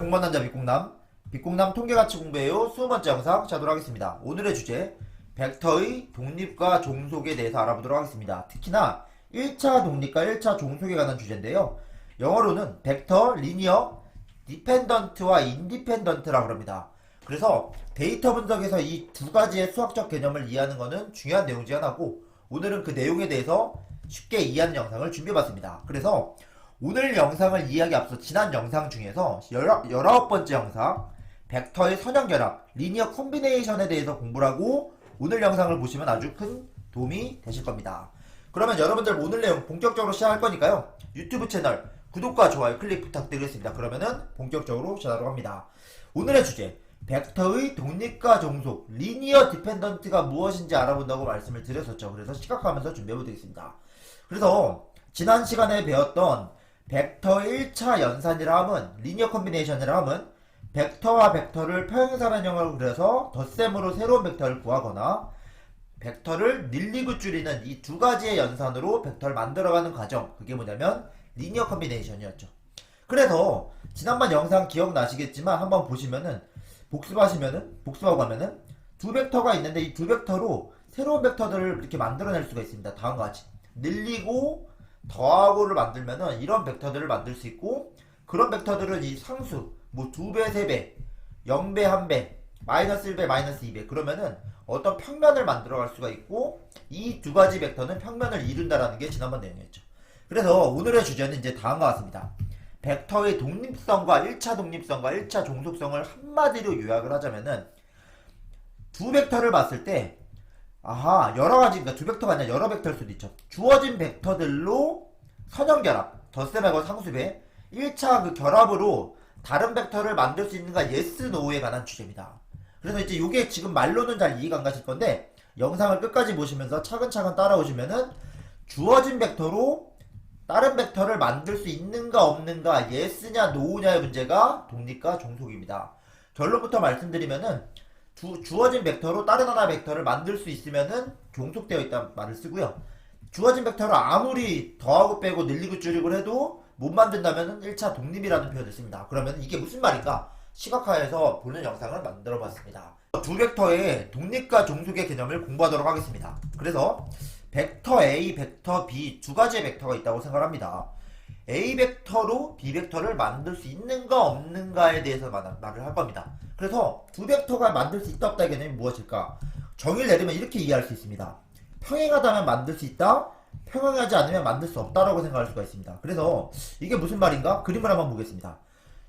공무원 남자 빅공남 통계가치 공부해요. 20번째 영상 시작하도록 하겠습니다. 오늘의 주제 벡터의 독립과 종속에 대해서 알아보도록 하겠습니다. 특히나 1차 독립과 1차 종속에 관한 주제인데요. 영어로는 벡터, 리니어, 디펜던트와 인디펜던트라고 합니다. 그래서 데이터 분석에서 이 두 가지의 수학적 개념을 이해하는 것은 중요한 내용 중 하나고, 오늘은 그 내용에 대해서 쉽게 이해하는 영상을 준비해봤습니다. 그래서 오늘 영상을 이해하기 앞서 지난 영상 중에서 19번째 영상 벡터의 선형결합, 리니어 콤비네이션에 대해서 공부를 하고 오늘 영상을 보시면 아주 큰 도움이 되실 겁니다. 그러면 여러분들 오늘 내용 본격적으로 시작할 거니까요, 유튜브 채널 구독과 좋아요 클릭 부탁드리겠습니다. 그러면은 본격적으로 시작하도록 합니다. 오늘의 주제 벡터의 독립과 종속, 리니어 디펜던트가 무엇인지 알아본다고 말씀을 드렸었죠. 그래서 시각화하면서 준비해보겠습니다. 그래서 지난 시간에 배웠던 벡터 1차 연산이라 함은, 리니어 콤비네이션이라 함은 벡터와 벡터를 평행사 변형을 그려서 덧셈으로 새로운 벡터를 구하거나 벡터를 늘리고 줄이는 이 두 가지의 연산으로 벡터를 만들어가는 과정, 그게 뭐냐면 리니어 콤비네이션이었죠. 그래서 지난번 영상 기억나시겠지만 한번 보시면은 복습하고 가면은 두 벡터가 있는데 이 두 벡터로 새로운 벡터들을 이렇게 만들어낼 수가 있습니다. 다음과 같이 늘리고 더하고를 만들면은 이런 벡터들을 만들 수 있고, 그런 벡터들은 이 상수 뭐 2배, 3배, 0배, 1배, 마이너스 1배, 마이너스 2배, 그러면은 어떤 평면을 만들어갈 수가 있고, 이 두 가지 벡터는 평면을 이룬다라는 게 지난번 내용이었죠. 그래서 오늘의 주제는 이제 다음과 같습니다. 벡터의 독립성과 1차 독립성과 1차 종속성을 한마디로 요약을 하자면은, 두 벡터를 봤을 때 여러가지, 그러니까 두 벡터가 아니라 여러 벡터일 수도 있죠. 주어진 벡터들로 선형결합, 덧셈하고 상수배, 1차 그 결합으로 다른 벡터를 만들 수 있는가, yes, no에 관한 주제입니다. 그래서 이제 이게 지금 말로는 잘 이해가 안 가실 건데, 영상을 끝까지 보시면서 차근차근 따라오시면은 주어진 벡터로 다른 벡터를 만들 수 있는가 없는가, yes냐 no냐의 문제가 독립과 종속입니다. 결론부터 말씀드리면은 주어진 벡터로 다른 하나 벡터를 만들 수 있으면은 종속되어 있다는 말을 쓰고요. 주어진 벡터로 아무리 더하고 빼고 늘리고 줄이고 해도 못 만든다면은 1차 독립이라는 표현을 씁니다. 그러면 이게 무슨 말인가? 시각화해서 보는 영상을 만들어 봤습니다. 두 벡터의 독립과 종속의 개념을 공부하도록 하겠습니다. 그래서 벡터 A, 벡터 B 두 가지의 벡터가 있다고 생각합니다. A 벡터로 B 벡터를 만들 수 있는가 없는가에 대해서 말을 할 겁니다. 그래서 두 벡터가 만들 수 있다 없다의 개념이 무엇일까? 정의를 내리면 이렇게 이해할 수 있습니다. 평행하다면 만들 수 있다, 평행하지 않으면 만들 수 없다라고 생각할 수가 있습니다. 그래서 이게 무슨 말인가? 그림을 한번 보겠습니다.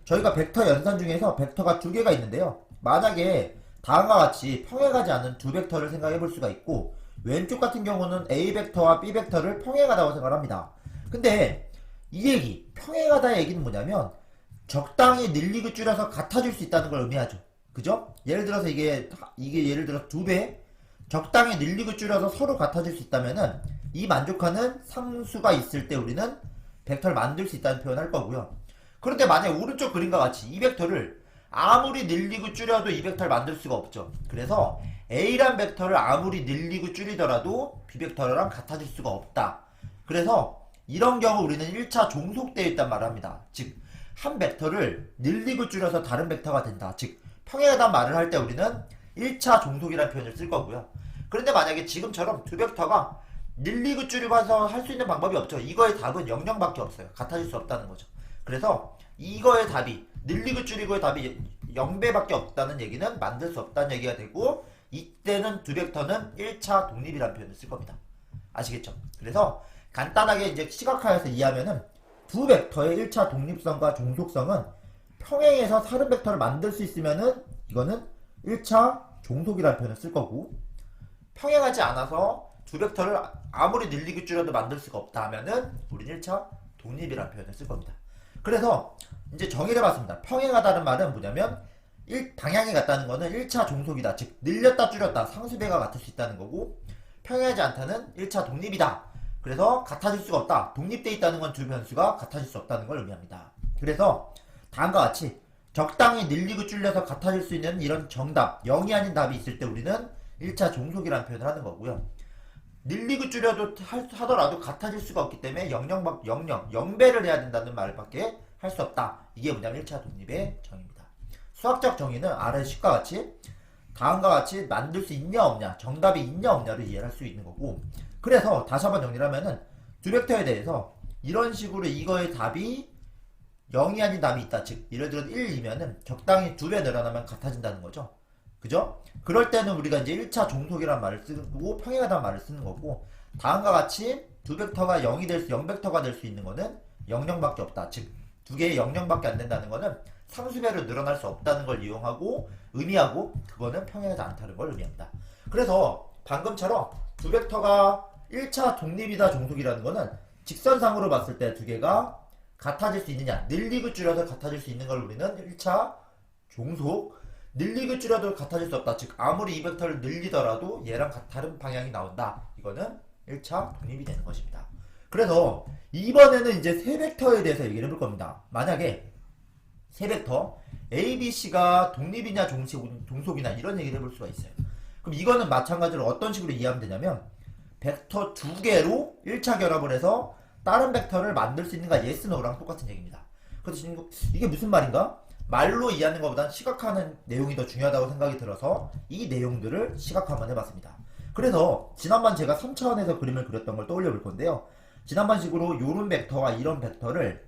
저희가 벡터 연산 중에서 벡터가 두 개가 있는데요. 만약에 다음과 같이 평행하지 않는 두 벡터를 생각해 볼 수가 있고, 왼쪽 같은 경우는 A 벡터와 B 벡터를 평행하다고 생각합니다. 근데 이 얘기, 평행하다의 얘기는 뭐냐면 적당히 늘리고 줄여서 같아질 수 있다는 걸 의미하죠. 그죠? 예를 들어서 이게 예를 들어 2배, 적당히 늘리고 줄여서 서로 같아질 수 있다면은 이 만족하는 상수가 있을 때 우리는 벡터를 만들 수 있다는 표현을 할 거고요. 그런데 만약 오른쪽 그림과 같이 이 벡터를 아무리 늘리고 줄여도 이 벡터를 만들 수가 없죠. 그래서 A란 벡터를 아무리 늘리고 줄이더라도 B 벡터랑 같아질 수가 없다. 그래서 이런 경우 우리는 1차 종속되어 있단 말을 합니다. 즉 한 벡터를 늘리고 줄여서 다른 벡터가 된다. 즉 평행하다는 말을 할 때 우리는 1차 종속이라는 표현을 쓸 거고요. 그런데 만약에 지금처럼 두 벡터가 늘리고 줄이고 해서 할 수 있는 방법이 없죠. 이거의 답은 00밖에 없어요. 같아질 수 없다는 거죠. 그래서 이거의 답이, 늘리고 줄이고의 답이 0배밖에 없다는 얘기는 만들 수 없다는 얘기가 되고, 이때는 두 벡터는 1차 독립이라는 표현을 쓸 겁니다. 아시겠죠? 그래서 간단하게 이제 시각화해서 이해하면은 두 벡터의 1차 독립성과 종속성은 평행해서 다른 벡터를 만들 수 있으면은 이거는 1차 종속이라는 표현을 쓸 거고, 평행하지 않아서 두 벡터를 아무리 늘리고 줄여도 만들 수가 없다 하면은 우리는 1차 독립이라는 표현을 쓸 겁니다. 그래서 이제 정의를 해봤습니다. 평행하다는 말은 뭐냐면 방향이 같다는 거는 1차 종속이다. 즉 늘렸다 줄였다, 상수배가 같을 수 있다는 거고, 평행하지 않다는 1차 독립이다. 그래서 같아질 수가 없다. 독립되어 있다는 건 두 변수가 같아질 수 없다는 걸 의미합니다. 그래서 다음과 같이 적당히 늘리고 줄여서 같아질 수 있는 이런 정답, 0이 아닌 답이 있을 때 우리는 1차 종속이라는 표현을 하는 거고요. 늘리고 줄여도 하더라도 같아질 수가 없기 때문에 0배를 해야 된다는 말밖에 할 수 없다. 이게 뭐냐면 1차 독립의 정의입니다. 수학적 정의는 아래 식과 같이 다음과 같이 만들 수 있냐 없냐, 정답이 있냐 없냐를 이해할 수 있는 거고, 그래서 다시 한번 정리를 하면은 두 벡터에 대해서 이런 식으로 이거의 답이 0이 아닌 답이 있다. 즉 예를 들어 1이면은 적당히 2배 늘어나면 같아진다는 거죠. 그죠? 그럴 때는 우리가 이제 1차 종속이란 말을 쓰고 평행하다는 말을 쓰는 거고, 다음과 같이 두 벡터가 0이 될 수, 0벡터가 될 수 있는 거는 00밖에 없다. 즉 두 개의 00밖에 안 된다는 거는 상수배로 늘어날 수 없다는 걸 이용하고 의미하고, 그거는 평행하지 않다는 걸 의미합니다. 그래서 방금처럼 두 벡터가 1차 독립이다 종속이라는 거는 직선상으로 봤을 때 두 개가 같아질 수 있느냐, 늘리고 줄여서 같아질 수 있는 걸 우리는 1차 종속, 늘리고 줄여도 같아질 수 없다. 즉 아무리 이 벡터를 늘리더라도 얘랑 다른 방향이 나온다. 이거는 1차 독립이 되는 것입니다. 그래서 이번에는 이제 세 벡터에 대해서 얘기를 해볼 겁니다. 만약에 세 벡터 A, B, C가 독립이냐 종속이냐 이런 얘기를 해볼 수가 있어요. 그럼 이거는 마찬가지로 어떤 식으로 이해하면 되냐면, 벡터 두 개로 1차 결합을 해서 다른 벡터를 만들 수 있는가, yes, no랑 똑같은 얘기입니다. 그래서 이게 무슨 말인가? 말로 이해하는 것보단 시각화하는 내용이 더 중요하다고 생각이 들어서 이 내용들을 시각화만 해봤습니다. 그래서 지난번 제가 3차원에서 그림을 그렸던 걸 떠올려 볼 건데요. 지난번 식으로 요런 벡터와 이런 벡터를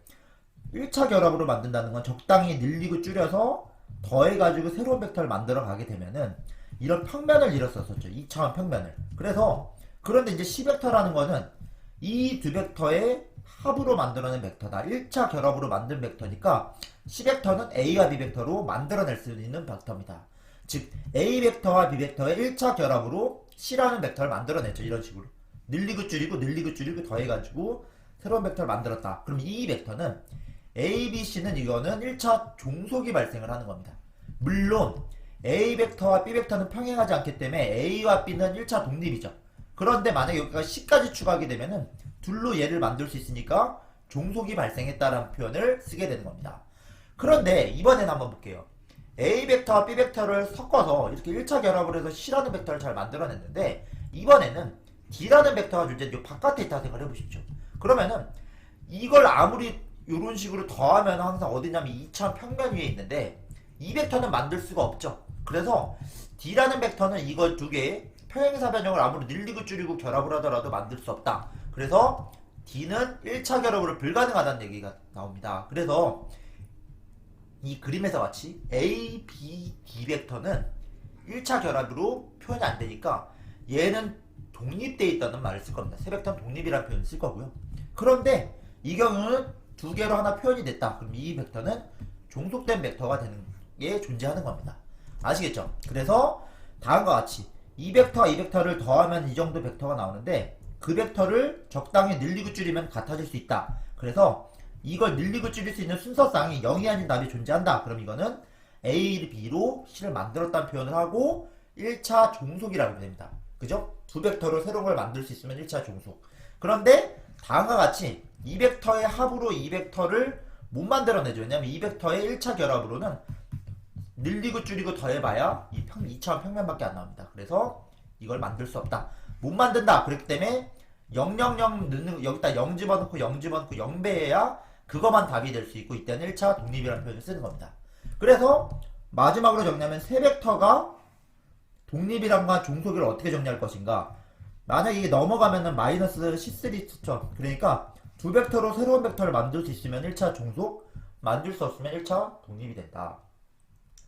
1차 결합으로 만든다는 건 적당히 늘리고 줄여서 더해가지고 새로운 벡터를 만들어 가게 되면은 이런 평면을 이뤘었죠. 2차원 평면을. 그래서 그런데 이제 C벡터라는 거는 이 두 벡터의 합으로 만들어낸 벡터다. 1차 결합으로 만든 벡터니까 C벡터는 A와 B벡터로 만들어낼 수 있는 벡터입니다. 즉 A벡터와 B벡터의 1차 결합으로 C라는 벡터를 만들어냈죠. 이런 식으로 늘리고 줄이고 더해가지고 새로운 벡터를 만들었다. 그럼 이 벡터는 A, B, C는 이거는 1차 종속이 발생을 하는 겁니다. 물론 A벡터와 B벡터는 평행하지 않기 때문에 A와 B는 1차 독립이죠. 그런데 만약에 여기가 C까지 추가하게 되면은 둘로 얘를 만들 수 있으니까 종속이 발생했다라는 표현을 쓰게 되는 겁니다. 그런데 이번에는 한번 볼게요. A벡터와 B벡터를 섞어서 이렇게 1차 결합을 해서 C라는 벡터를 잘 만들어냈는데, 이번에는 D라는 벡터가 존재해요. 바깥에 있다고 생각을 해보십시오. 그러면은 이걸 아무리 이런 식으로 더하면 항상 어디냐면 2차 평면 위에 있는데 이 벡터는 만들 수가 없죠. 그래서 D라는 벡터는 이거 두 개의 평행사 변형을 아무리 늘리고 줄이고 결합을 하더라도 만들 수 없다. 그래서 D는 1차 결합으로 불가능하다는 얘기가 나옵니다. 그래서 이 그림에서 같이 A, B, D 벡터는 1차 결합으로 표현이 안 되니까 얘는 독립되어 있다는 말을 쓸 겁니다. 세 벡터는 독립이라는 표현을 쓸 거고요. 그런데 이 경우는 두 개로 하나 표현이 됐다. 그럼 이 벡터는 종속된 벡터가 되는 게 존재하는 겁니다. 아시겠죠? 그래서 다음과 같이 이 벡터와 이 벡터를 더하면 이 정도 벡터가 나오는데, 그 벡터를 적당히 늘리고 줄이면 같아질 수 있다. 그래서 이걸 늘리고 줄일 수 있는 순서상이 0이 아닌 답이 존재한다. 그럼 이거는 A, B로 C를 만들었다는 표현을 하고 1차 종속이라고 됩니다. 그죠? 두 벡터로 새로운 걸 만들 수 있으면 1차 종속. 그런데 다음과 같이 이 벡터의 합으로 이 벡터를 못 만들어내죠. 왜냐면 이 벡터의 1차 결합으로는 늘리고 줄이고 더해봐야 이 2차원 평면밖에 안 나옵니다. 그래서 이걸 만들 수 없다. 못 만든다. 그렇기 때문에 000 넣는, 여기다 0 집어넣고 0 집어넣고 0배해야 그것만 답이 될 수 있고, 이때는 1차 독립이라는 표현을 쓰는 겁니다. 그래서 마지막으로 정리하면 세 벡터가 독립이란과 종속을 어떻게 정리할 것인가. 만약에 이게 넘어가면은 마이너스 C3 수점, 그러니까 두 벡터로 새로운 벡터를 만들 수 있으면 1차 종속, 만들 수 없으면 1차 독립이 된다.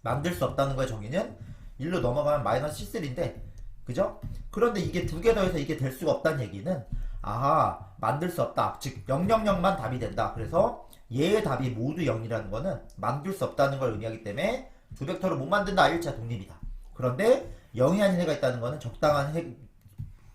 만들 수 없다는 거의 정의는 1로 넘어가면 마이너스 C3인데, 그죠? 그런데 이게 두 개 더해서 이게 될 수가 없다는 얘기는, 아하, 만들 수 없다. 즉 000만 답이 된다. 그래서 얘의 답이 모두 0이라는 거는 만들 수 없다는 걸 의미하기 때문에 두 벡터를 못 만든다. 1차 독립이다. 그런데 0이 아닌 해가 있다는 거는 적당한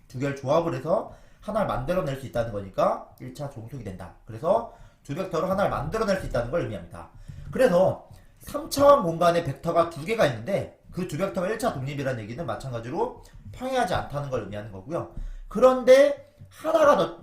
두 개를 조합을 해서 하나를 만들어낼 수 있다는 거니까 1차 종속이 된다. 그래서 두 벡터로 하나를 만들어낼 수 있다는 걸 의미합니다. 그래서 3차원 공간에 벡터가 두 개가 있는데 그 두 벡터가 1차 독립이라는 얘기는 마찬가지로 평행하지 않다는 걸 의미하는 거고요. 그런데 하나가 더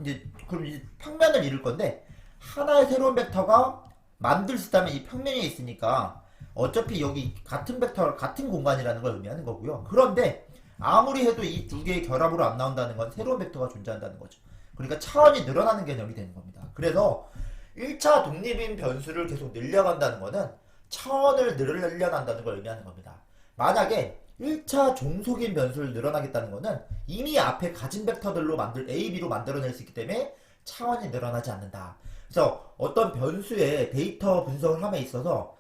그럼 이제 평면을 이룰 건데, 하나의 새로운 벡터가 만들 수 있다면 이 평면에 있으니까 어차피 여기 같은 벡터, 같은 공간이라는 걸 의미하는 거고요. 그런데 아무리 해도 이 두 개의 결합으로 안 나온다는 건 새로운 벡터가 존재한다는 거죠. 그러니까 차원이 늘어나는 개념이 되는 겁니다. 그래서 1차 독립인 변수를 계속 늘려간다는 거는 차원을 늘려난다는 걸 의미하는 겁니다. 만약에 1차 종속인 변수를 늘어나겠다는 것은 이미 앞에 가진 벡터들로 A, B로 만들어낼 수 있기 때문에 차원이 늘어나지 않는다. 그래서 어떤 변수의 데이터 분석을 함에 있어서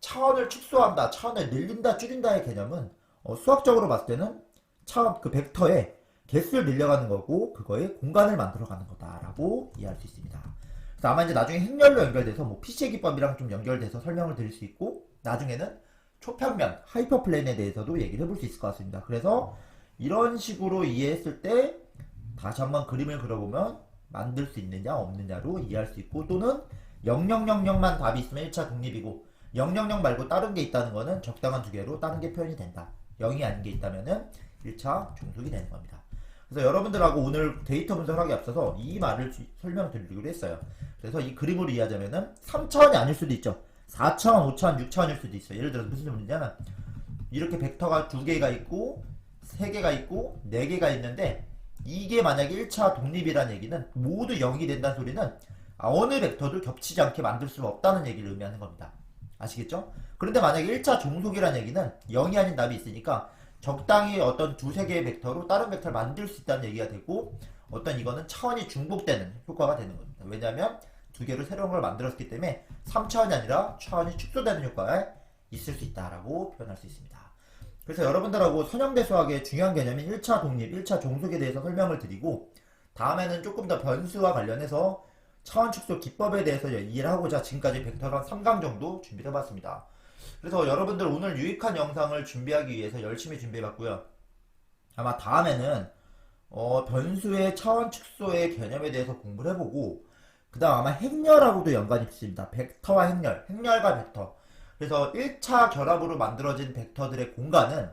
차원을 축소한다, 차원을 늘린다, 줄인다의 개념은 수학적으로 봤을 때는 차원 그 벡터의 개수를 늘려가는 거고 그거에 공간을 만들어가는 거다라고 이해할 수 있습니다. 그래서 아마 이제 나중에 행렬로 연결돼서 뭐 피시의 기법이랑 좀 연결돼서 설명을 드릴 수 있고 나중에는 초평면, 하이퍼플레인에 대해서도 얘기를 해볼 수 있을 것 같습니다. 그래서 이런 식으로 이해했을 때 다시 한번 그림을 그려보면 만들 수 있느냐 없느냐로 이해할 수 있고 또는 0000만 답이 있으면 1차 독립이고 000 말고 다른 게 있다는 거는 적당한 두 개로 다른 게 표현이 된다. 0이 아닌 게 있다면은 1차 종속이 되는 겁니다. 그래서 여러분들하고 오늘 데이터 분석을 하기 앞서서 이 말을 설명드리기로 했어요. 그래서 이 그림으로 이해하자면은 3차원이 아닐 수도 있죠. 4차원, 5차원, 6차원일 수도 있어요. 예를 들어서 무슨 소리냐면 이렇게 벡터가 2개가 있고 3개가 있고 4개가 있는데 이게 만약에 1차 독립이라는 얘기는 모두 0이 된다는 소리는 어느 벡터도 겹치지 않게 만들 수 없다는 얘기를 의미하는 겁니다. 아시겠죠? 그런데 만약에 1차 종속이라는 얘기는 0이 아닌 답이 있으니까 적당히 어떤 두세 개의 벡터로 다른 벡터를 만들 수 있다는 얘기가 되고 어떤 이거는 차원이 중복되는 효과가 되는 겁니다. 왜냐하면 두 개로 새로운 걸 만들었기 때문에 3차원이 아니라 차원이 축소되는 효과가 있을 수 있다라고 표현할 수 있습니다. 그래서 여러분들하고 선형대 수학의 중요한 개념인 1차 독립, 1차 종속에 대해서 설명을 드리고 다음에는 조금 더 변수와 관련해서 차원 축소 기법에 대해서 이해를 하고자 지금까지 벡터를 한 3강 정도 준비를 해봤습니다. 그래서 여러분들 오늘 유익한 영상을 준비하기 위해서 열심히 준비해봤고요. 아마 다음에는 변수의 차원 축소의 개념에 대해서 공부를 해보고 그 다음 아마 행렬하고도 연관이 있습니다. 벡터와 행렬, 행렬과 벡터. 그래서 1차 결합으로 만들어진 벡터들의 공간은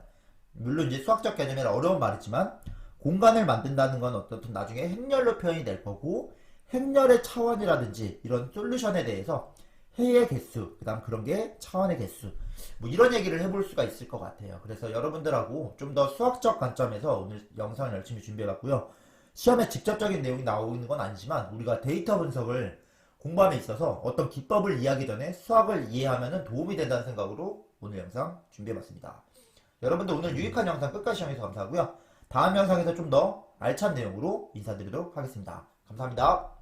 물론 이제 수학적 개념이라 어려운 말이지만 공간을 만든다는 건 어떻든 나중에 행렬로 표현이 될 거고 행렬의 차원이라든지 이런 솔루션에 대해서 해의 개수, 그 다음 그런 게 차원의 개수 뭐 이런 얘기를 해볼 수가 있을 것 같아요. 그래서 여러분들하고 좀 더 수학적 관점에서 오늘 영상을 열심히 준비해봤고요. 시험에 직접적인 내용이 나오고 있는 건 아니지만 우리가 데이터 분석을 공부함에 있어서 어떤 기법을 이해하기 전에 수학을 이해하면 도움이 된다는 생각으로 오늘 영상 준비해봤습니다. 여러분들 오늘 유익한 영상 끝까지 시청해주셔서 감사하고요. 다음 영상에서 좀 더 알찬 내용으로 인사드리도록 하겠습니다. 감사합니다.